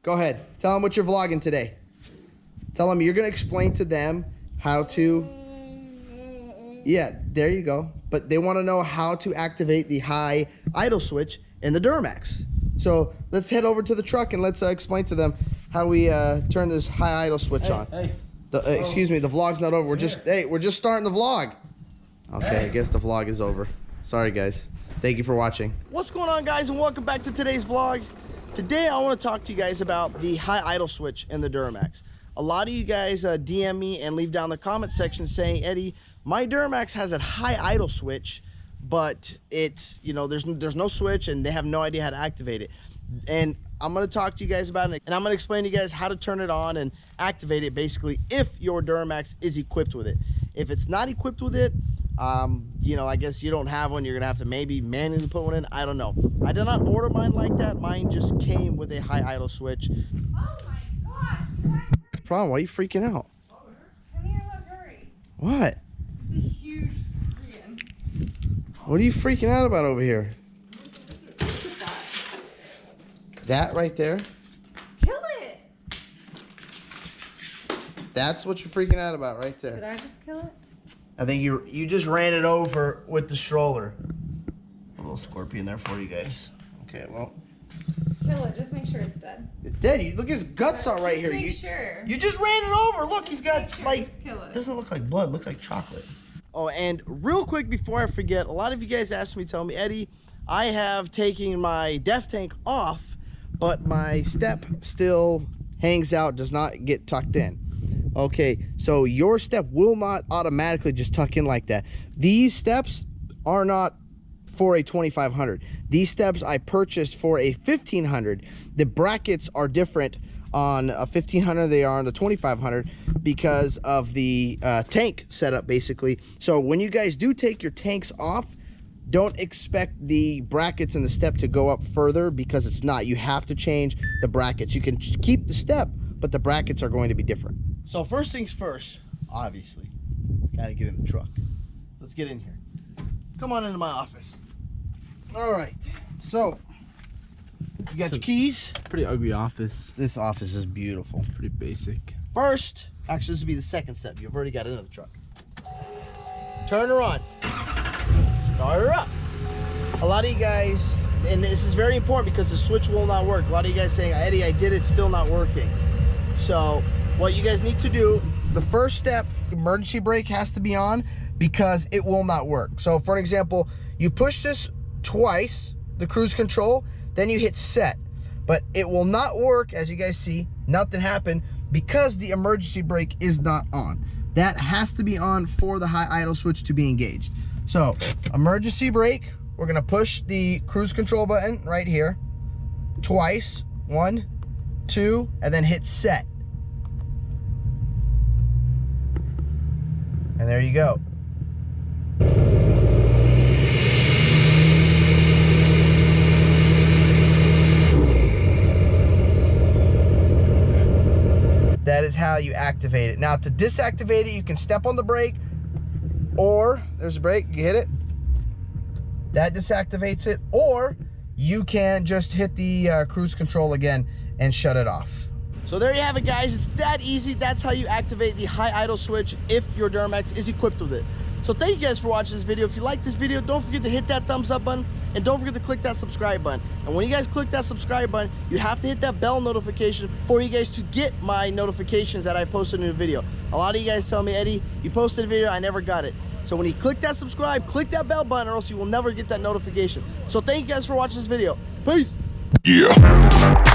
Go ahead. Tell them what you're vlogging today. Tell them you're going to explain to them how to... Yeah, there you go. But they want to know how to activate the high idle switch in the Duramax. So let's head over to the truck and let's explain to them how we turn this high idle switch on. Hey. Excuse me, the vlog's not over. We're just starting the vlog. Okay, I guess the vlog is over. Sorry, guys. Thank you for watching. What's going on, guys, and welcome back to today's vlog. Today, I want to talk to you guys about the high idle switch in the Duramax. A lot of you guys DM me and leave down the comment section saying, Eddie, my Duramax has a high idle switch, but it's, you know, there's no switch and they have no idea how to activate it. And I'm going to talk to you guys about it, and I'm going to explain to you guys how to turn it on and activate it, basically, if your Duramax is equipped with it. If it's not equipped with it, you know, I guess you don't have one. You're going to have to maybe manually put one in. I don't know. I did not order mine like that. Mine just came with a high idle switch. Oh my gosh. Problem? Why are you freaking out? Come here, look, hurry. What? It's a huge screen. What are you freaking out about over here? Look at that. That right there? Kill it. That's what you're freaking out about right there. Did I just kill it? I think you just ran it over with the stroller. A little scorpion there for you guys. Okay, well. Kill it. Just make sure it's dead. It's dead. Look, his guts are right here. Make sure. You just ran it over. Look, he's got like, Just kill it. doesn't look like blood. It looks like chocolate. Oh, and real quick before I forget, a lot of you guys asked me, tell me, Eddie, I have taken my DEF tank off, but my step still hangs out, does not get tucked in. Okay, so your step will not automatically just tuck in like that. These steps are not for a 2500. These steps I purchased for a 1500. The brackets are different on a 1500 they are on the 2500 because of the tank setup, basically. So when you guys do take your tanks off, don't expect the brackets and the step to go up further, because it's not. You have to change the brackets. You can just keep the step, but the brackets are going to be different. So first things first, obviously, gotta get in the truck. Let's get in here. Come on into my office. All right, so you got your keys. Pretty ugly office. This office is beautiful. Pretty basic. First, actually this will be the second step. You've already got into the truck. Turn her on. Start her up. A lot of you guys, and this is very important because the switch will not work. A lot of you guys saying, Eddie, I did it, still not working. So what you guys need to do, the first step, emergency brake has to be on because it will not work. So for an example, you push this twice, the cruise control, then you hit set. But it will not work, as you guys see, nothing happened because the emergency brake is not on. That has to be on for the high idle switch to be engaged. So emergency brake, we're gonna push the cruise control button right here twice, 1, 2, and then hit set. And there you go. That is how you activate it. Now to disactivate it, you can step on the brake, or there's a brake, you hit it. That disactivates it, or you can just hit the cruise control again and shut it off. So there you have it, guys. It's that easy. That's how you activate the high idle switch if your Duramax is equipped with it. So thank you guys for watching this video. If you like this video, don't forget to hit that thumbs up button, and don't forget to click that subscribe button. And when you guys click that subscribe button, you have to hit that bell notification for you guys to get my notifications that I posted a new video. A lot of you guys tell me, Eddie, you posted a video, I never got it. So when you click that subscribe, click that bell button, or else you will never get that notification. So thank you guys for watching this video. Peace. Yeah.